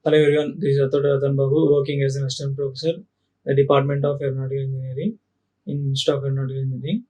Hello everyone, this is Athota Rathan Babu, working as an assistant professor at the Department of Aeronautical Engineering in Institute of Aeronautical Engineering,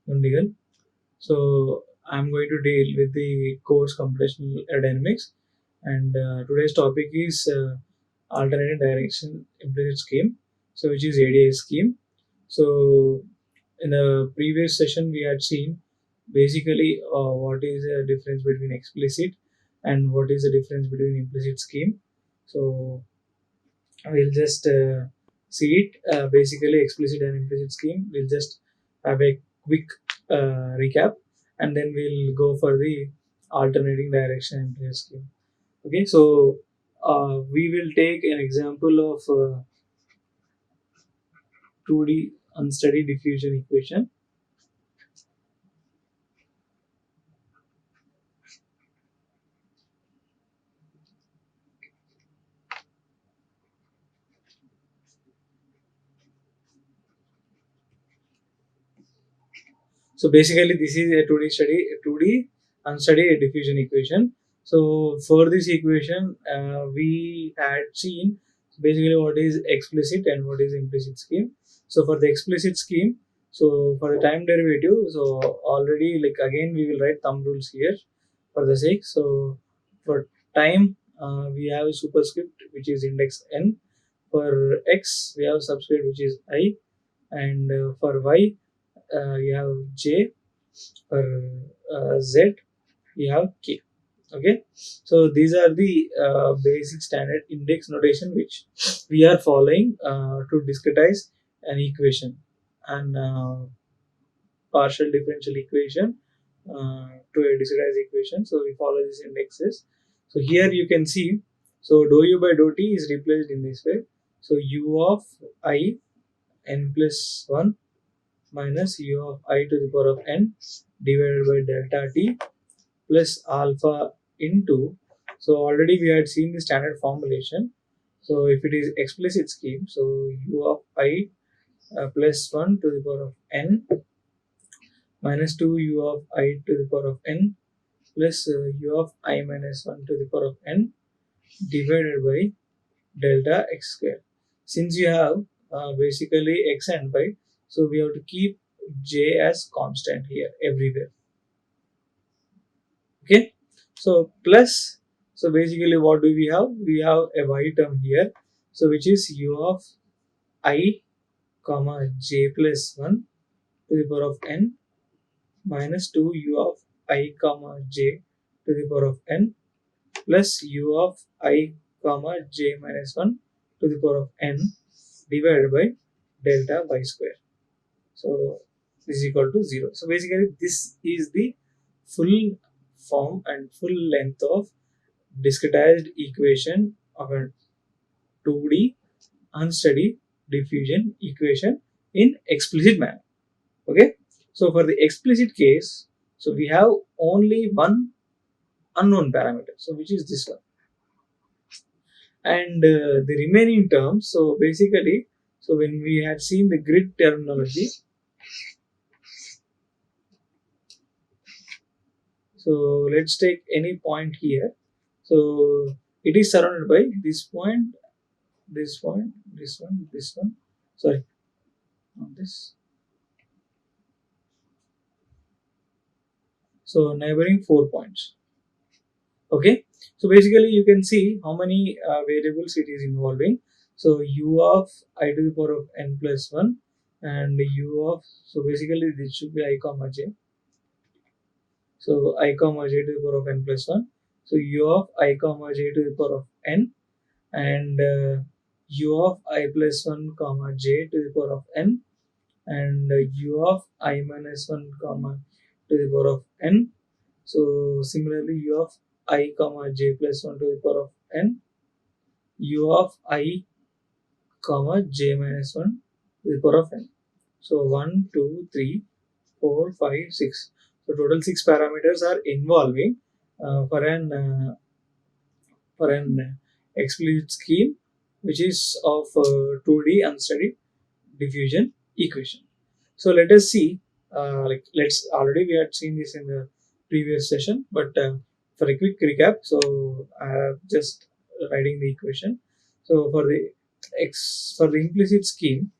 Dundigal. So I'm going to deal with the course Computational Aerodynamics, and today's topic is Alternating Direction Implicit Scheme, so which is ADI scheme. So in the previous session we had seen basically what is the difference between explicit and what is the difference between implicit scheme. So we'll just see it. Basically, explicit and implicit scheme. We'll just have a quick recap, and then we'll go for the alternating direction implicit scheme. Okay, so we will take an example of 2D unsteady diffusion equation. So basically, this is a 2D unsteady diffusion equation. So for this equation, we had seen basically what is explicit and what is implicit scheme. So for the explicit scheme, so for the time derivative, so already like again we will write thumb rules here for the sake. So for time, we have a superscript which is index n. For x, we have subscript which is I, and for y, you have j. For z, you have k. Okay, so these are the basic standard index notation which we are following to discretize an equation and partial differential equation to a discretized equation. So we follow these indexes. So here you can see, so dou u by dou t is replaced in this way. So u of I n plus 1 minus u of I to the power of n divided by delta t plus alpha into, so already we had seen the standard formulation. So if it is explicit scheme, so u of I plus 1 to the power of n minus 2 u of I to the power of n plus u of I minus 1 to the power of n divided by delta x square. Since you have basically x and y, so we have to keep j as constant here everywhere. Okay, so plus, so basically what do we have? We have a y term here, so which is u of I comma j plus 1 to the power of n minus 2 u of I comma j to the power of n plus u of I comma j minus 1 to the power of n divided by delta y square. So this is equal to 0. So basically this is the full form and full length of discretized equation of a 2D unsteady diffusion equation in explicit manner. Okay, so for the explicit case, so we have only one unknown parameter, so which is this one, and the remaining terms, so basically, so when we had seen the grid terminology, so let's take any point here. So it is surrounded by this point, this point, this one, this one, sorry, not this. So neighboring 4 points. Okay, so basically you can see how many variables it is involving. So u of I to the power of n plus 1 and u of, so basically this should be I comma j. So I comma j to the power of n plus 1. So u of I comma j to the power of n and u of I plus 1 comma j to the power of n and u of I minus 1 comma to the power of n. So similarly u of I comma j plus 1 to the power of n, u of I comma j minus 1 to the power of n. So 1, 2, 3, 4, 5, 6. So total 6 parameters are involving for an explicit scheme which is of 2D unsteady diffusion equation. So let us see, let's already we had seen this in the previous session, but for a quick recap, so I have just writing the equation. So for the implicit scheme,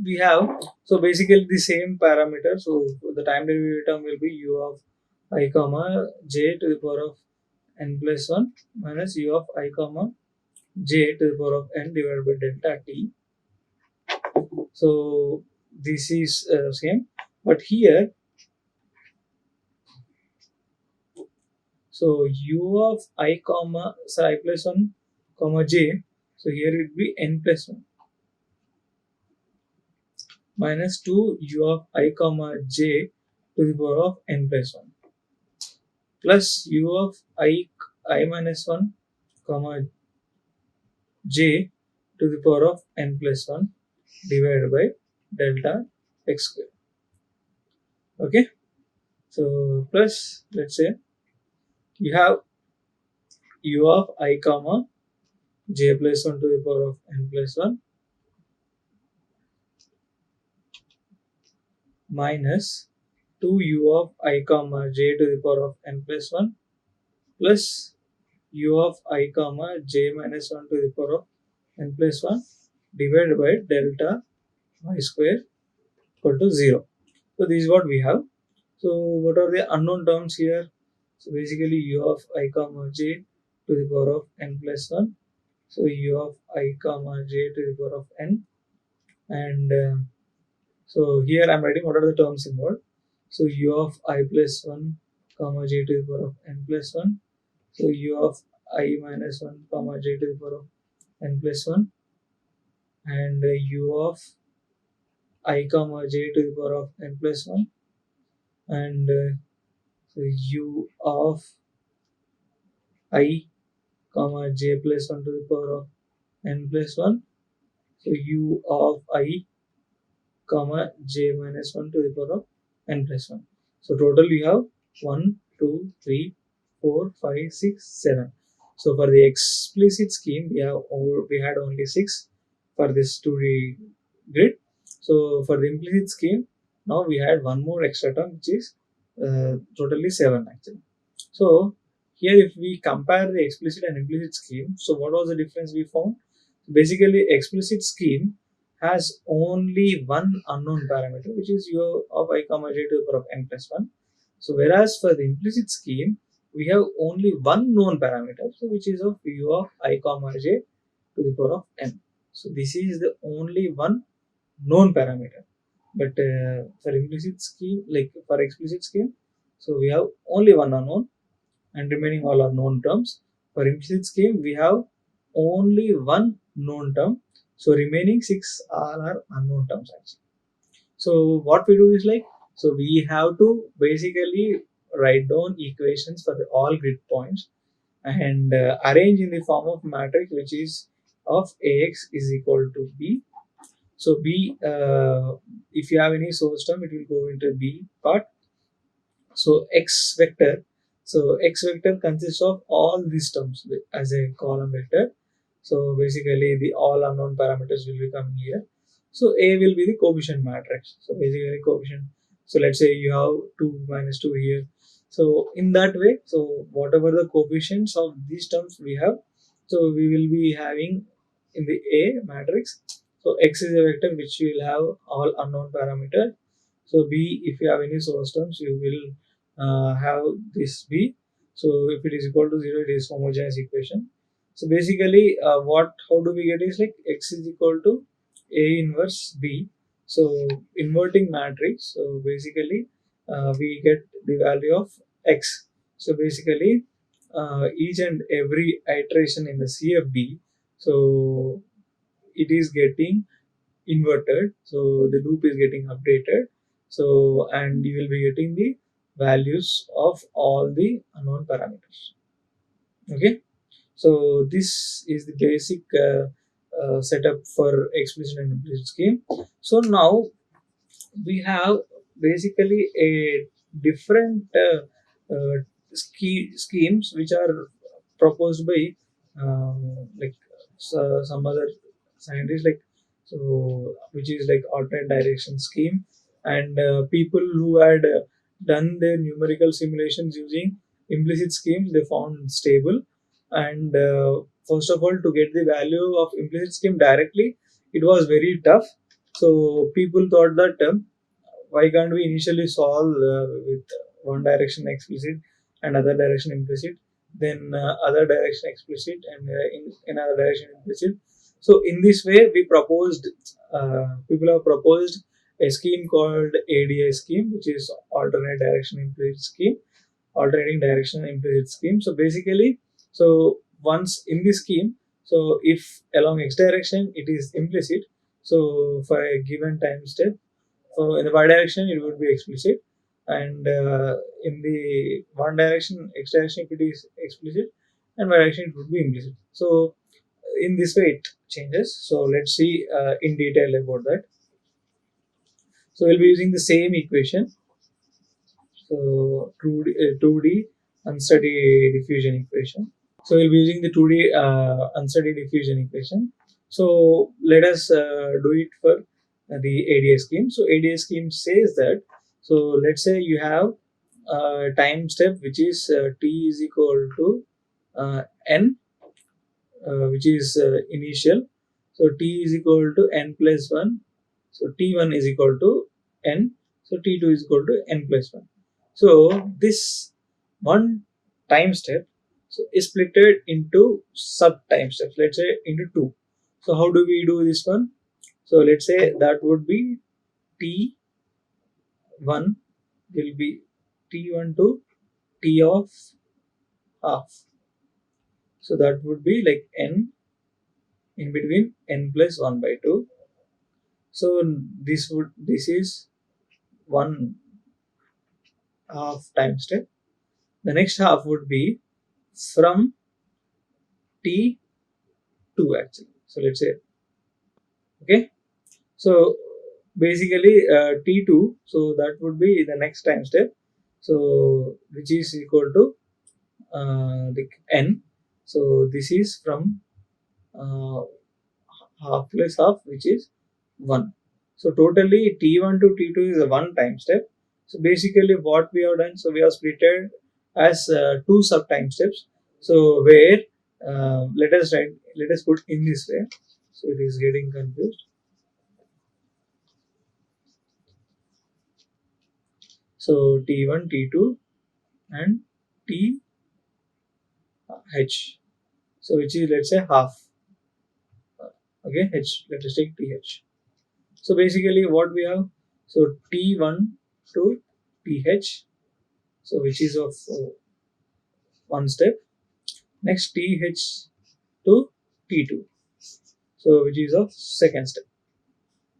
we have, so basically the same parameter. So the time derivative term will be u of I comma j to the power of n plus 1 minus u of I comma j to the power of n divided by delta t. So this is same, but here, so u of I comma, so I plus 1 comma j, so here it will be n plus 1 minus 2 u of I comma j to the power of n plus 1 plus u of I minus 1 comma j to the power of n plus 1 divided by delta x square. Okay, so plus, let's say you have u of I comma j plus 1 to the power of n plus 1 minus 2 u of I comma j to the power of n plus 1 plus u of I comma j minus 1 to the power of n plus 1 divided by delta y square equal to 0. So this is what we have. So what are the unknown terms here? So basically u of I comma j to the power of n plus 1. So u of I comma j to the power of n, and so here I'm writing what are the terms involved. So u of I plus 1 comma j to the power of n plus 1. So u of I minus 1 comma j to the power of n plus 1, and u of I comma j to the power of n plus 1, and so u of I comma j plus 1 to the power of n plus 1. So u of I comma j minus 1 to the power of n plus 1. So total we have 1, 2, 3, 4, 5, 6, 7. So for the explicit scheme, we had only 6 for this 2D grid. So for the implicit scheme, now we had one more extra term, which is totally 7 actually. So here if we compare the explicit and implicit scheme, so what was the difference we found? Basically, explicit scheme has only one unknown parameter, which is u of I comma j to the power of n plus 1. So whereas for the implicit scheme, we have only one known parameter, so which is of u of I comma j to the power of n. So this is the only one known parameter. But for implicit scheme, like for explicit scheme, so we have only one unknown and remaining all are known terms. For implicit scheme, we have only one known term, so remaining 6 all are unknown terms actually. So what we do is like, so we have to basically write down equations for all grid points and arrange in the form of matrix which is of ax is equal to b. So b, if you have any source term, it will go into b part. So x vector consists of all these terms as a column vector. So basically the all unknown parameters will be coming here. So a will be the coefficient matrix. So basically coefficient, so let's say you have 2 minus 2 here. So in that way, so whatever the coefficients of these terms we have, so we will be having in the a matrix. So x is a vector which will have all unknown parameter. So b, if you have any source terms, you will have this b. So if it is equal to 0, it is homogeneous equation. So basically how do we get is like x is equal to a inverse b. So inverting matrix, so basically we get the value of x. So basically each and every iteration in the CFB, so it is getting inverted, so the loop is getting updated. So and you will be getting the values of all the unknown parameters. Okay, so this is the basic setup for explicit and implicit scheme. So now we have basically a different schemes which are proposed by like some other scientists, like, so which is like alternate direction scheme, and people who had done their numerical simulations using implicit schemes, they found stable, and first of all, to get the value of implicit scheme directly, it was very tough. So people thought that why can't we initially solve with one direction explicit and other direction implicit, then other direction explicit, and in another direction implicit. So in this way we proposed, people have proposed a scheme called ADI scheme, which is alternate direction implicit scheme, alternating direction implicit scheme. So basically, so once in this scheme, so if along x direction it is implicit, so for a given time step, so in the y direction it would be explicit, and in the one direction x direction if it is explicit, and y direction it would be implicit. So in this way it changes. So let's see in detail about that. So we'll be using the same equation. So 2D unsteady diffusion equation. So we'll be using the 2D unsteady diffusion equation. So let us do it for the ADA scheme. So ADA scheme says that, so let's say you have a time step which is t is equal to n, which is initial. So t is equal to n plus 1. So t1 is equal to n. So t2 is equal to n plus 1. So this one time step, so is split into sub time steps, let's say into two. So how do we do this one? So let's say that would be t1 will be t1 to t of half. So that would be like n in between n plus 1 by 2. So this is one half time step. The next half would be from t2 actually. So let's say, okay. So basically t2, so that would be the next time step. So which is equal to the n. So this is from uh, half plus half, which is 1. So totally t1 to t2 is a one time step. So basically what we have done, so we have split it as two sub time steps. So where let us put in this way. So it is getting confused. So t1, t2 and th. So which is, let's say, half. Okay, h, let us take th. So basically what we have, so t1 to th, so which is of one step. Next th to t2, so which is of second step.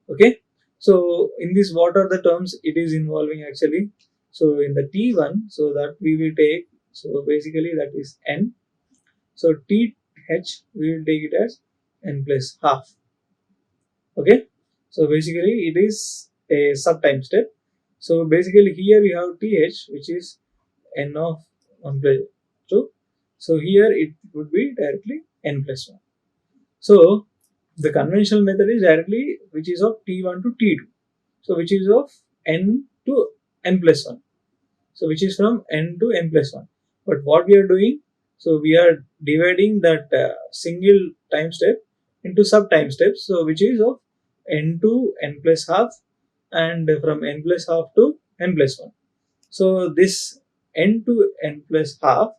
Okay, so in this what are the terms it is involving actually? So in the t1, so that we will take, so basically that is n. So th we will take it as n plus half. Okay, so basically it is a sub time step. So basically here we have th, which is n of 1 plus 2. So here it would be directly n plus 1. So the conventional method is directly which is of t1 to t2. So which is of n to n plus 1. So which is from n to n plus 1. But what we are doing, so we are dividing that single time step into sub time steps. So which is of n to n plus half, and from n plus half to n plus 1. So this n to n plus half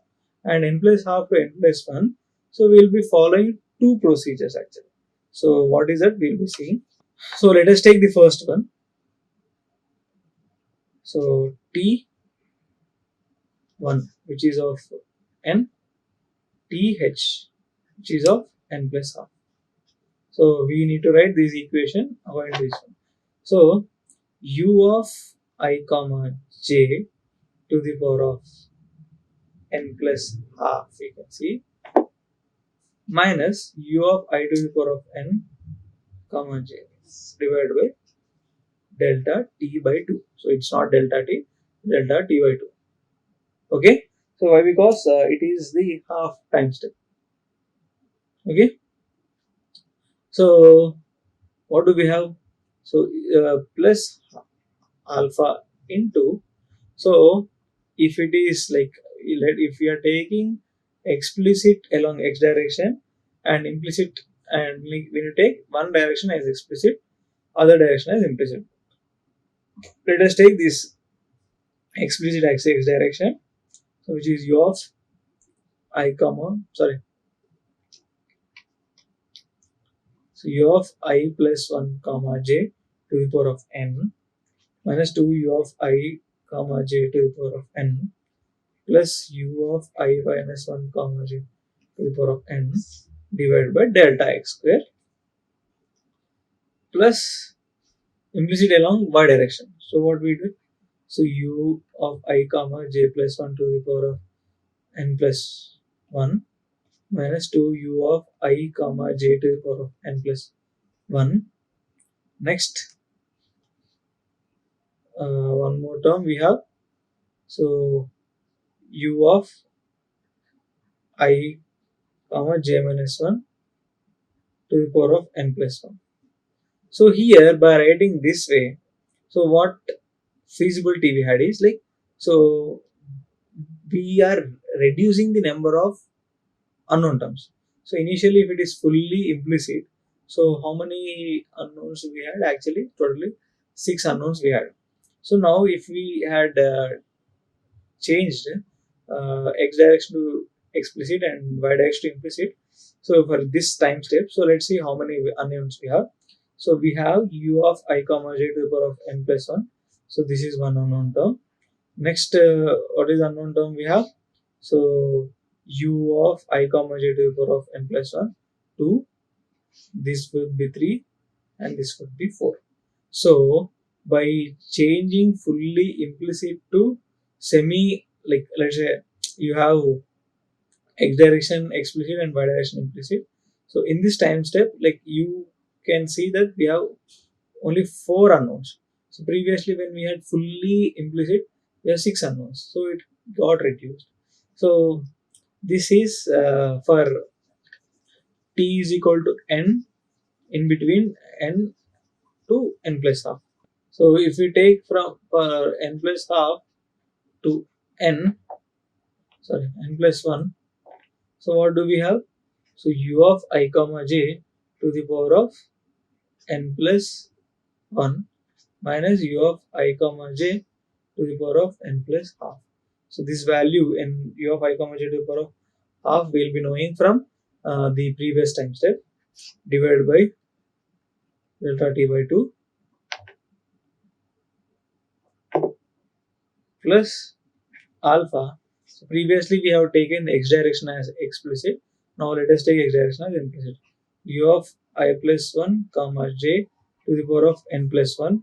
and n plus half to n plus 1. So we will be following two procedures actually. So what is that we will be seeing. So let us take the first one. So t1, which is of n, th, which is of n plus half. So we need to write this equation according to this one. So u of I comma j to the power of n plus half, you can see, minus u of I to the power of n comma j divided by delta t by 2. So it's not delta t, delta t by 2. Okay, so why? Because it is the half time step. Okay, so what do we have? So plus alpha into, so if it is like, if we are taking explicit along x direction and implicit, and when you take one direction as explicit, other direction as implicit. Let us take this explicit x direction, so which is u of I comma sorry so u of I plus 1 comma j to the power of n minus 2 u of I comma j to the power of n plus u of I minus 1 comma j to the power of n divided by delta x square plus implicit along y direction. So what we do? So u of I comma j plus 1 to the power of n plus 1 minus 2 u of I comma j to the power of n plus 1. Next, one more term we have. So u of I comma j minus 1 to the power of n plus 1. So here by writing this way, so what feasibility we had is like, so we are reducing the number of unknown terms. So initially if it is fully implicit, so how many unknowns we had? Actually totally 6 unknowns we had. So now if we had changed x direction to explicit and y direction to implicit, so for this time step, so let's see how many unknowns we have. So we have u of I comma j to the power of n plus 1. So this is one unknown term. Next, what is unknown term we have? So u of I comma j to the power of n plus 1, 2, this would be 3 and this would be 4. So by changing fully implicit to semi, like let's say you have x direction explicit and y direction implicit. So in this time step, like you can see that we have only 4 unknowns. So previously when we had fully implicit, we have 6 unknowns. So it got reduced. So this is for t is equal to n in between n to n plus half. So if we take from n plus half to n, sorry, n plus 1, so what do we have? So u of I comma j to the power of n plus 1 minus u of I comma j to the power of n plus half. So this value n u of I comma j to the power of half we will be knowing from the previous time step, divided by delta t by 2 plus alpha. So previously we have taken x direction as explicit. Now let us take x direction as implicit. U of I plus 1 comma j to the power of n plus 1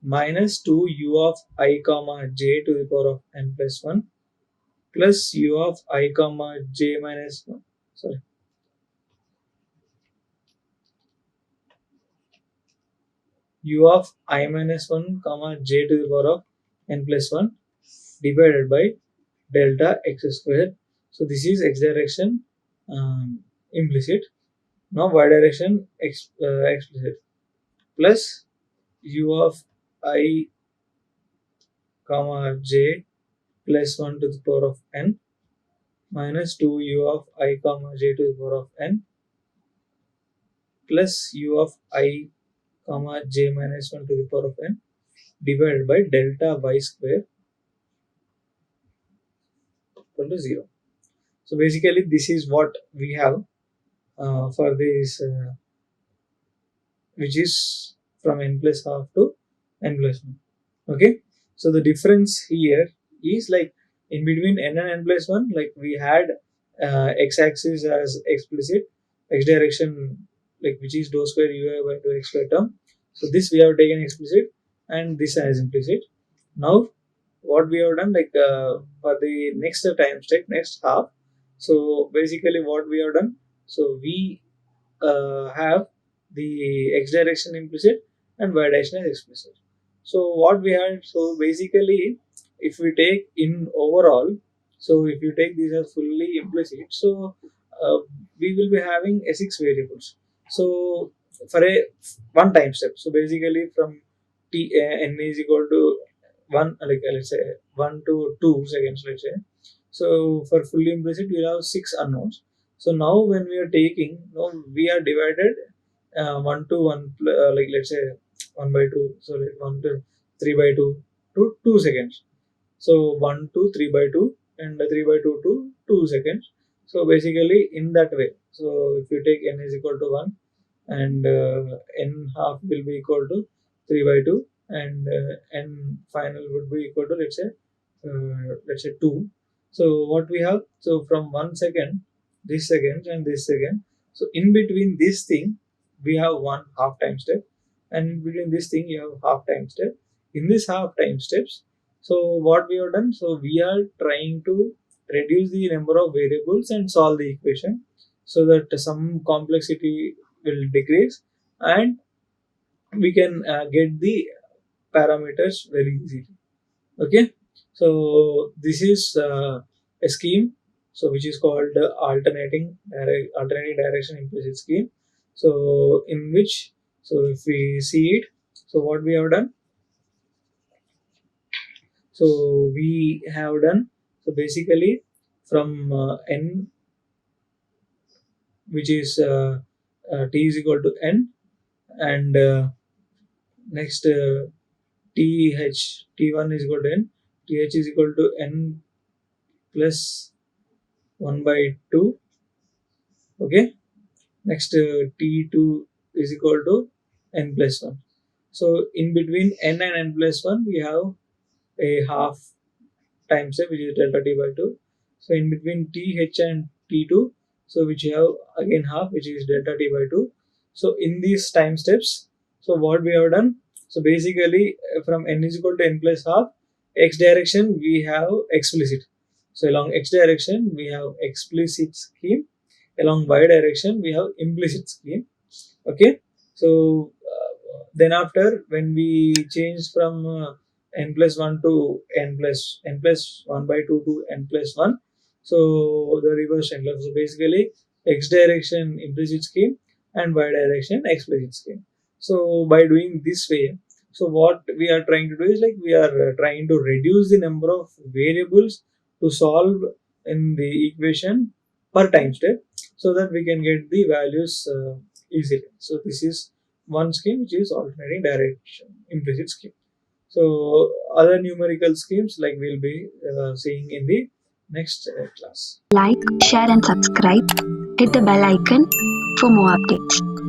minus 2 u of I comma j to the power of n plus 1 plus u of I comma j minus 1. Sorry. U of I minus 1 comma j to the power of n plus 1 divided by delta x square. So this is x direction implicit. Now y direction explicit plus u of I comma j plus 1 to the power of n minus 2 u of I comma j to the power of n plus u of I comma j minus 1 to the power of n divided by delta y square equal to 0. So basically this is what we have for this which is from n plus half to n plus 1. Okay, so the difference here is like in between n and n plus 1, like we had x-axis as explicit, x direction like which is dou square ui by dou x square term. So this we have taken explicit and this as implicit. Now what we have done, like for the next time step, next half, so basically what we have done, so we have the x direction implicit and y direction is explicit. So what we had, so basically if we take in overall, so if you take these as fully implicit, so we will be having a 6 variables. So for a one time step, so basically from n is equal to 1, like let's say 1 to 2 seconds, let's say. So for fully implicit, we'll have 6 unknowns. So now when we are taking, we are divided 1 to 1, like let's say 1 by 2, so like 1 to 3 by 2 to 2 seconds. So 1 to 3 by 2 and 3 by 2 to 2 seconds. So basically in that way. So if you take n is equal to 1 and n half will be equal to 3 by 2 and n final would be equal to let's say 2. So what we have, so from 1 second, this second and this second, so in between this thing we have one half time step, and in between this thing you have half time step. In this half time steps, so what we have done, so we are trying to reduce the number of variables and solve the equation so that some complexity will decrease and we can get the parameters very easily. Okay, so this is a scheme, so which is called alternating direction implicit scheme. So in which, so if we see it, so what we have done, so we have done, so basically from n, which is t is equal to n, and next th t1 is equal to n, th is equal to n plus 1 by 2. Okay, next t2 is equal to n plus 1. So in between n and n plus 1 we have a half time step, which is delta t by 2. So in between th and t2, so which you have again half, which is delta t by 2. So in these time steps, so what we have done, so basically from n is equal to n plus half, x direction we have explicit. So along x direction we have explicit scheme, along y direction we have implicit scheme. Okay, so then after when we change from n plus 1 to n plus 1 by 2 to n plus 1, so the reverse trend left. So basically x direction implicit scheme and y direction explicit scheme. So by doing this way, so what we are trying to do is like we are trying to reduce the number of variables to solve in the equation per time step so that we can get the values easily. So this is one scheme, which is alternating direction implicit scheme. So other numerical schemes like we'll be seeing in the next class. Like, share, and subscribe. Hit the bell icon for more updates.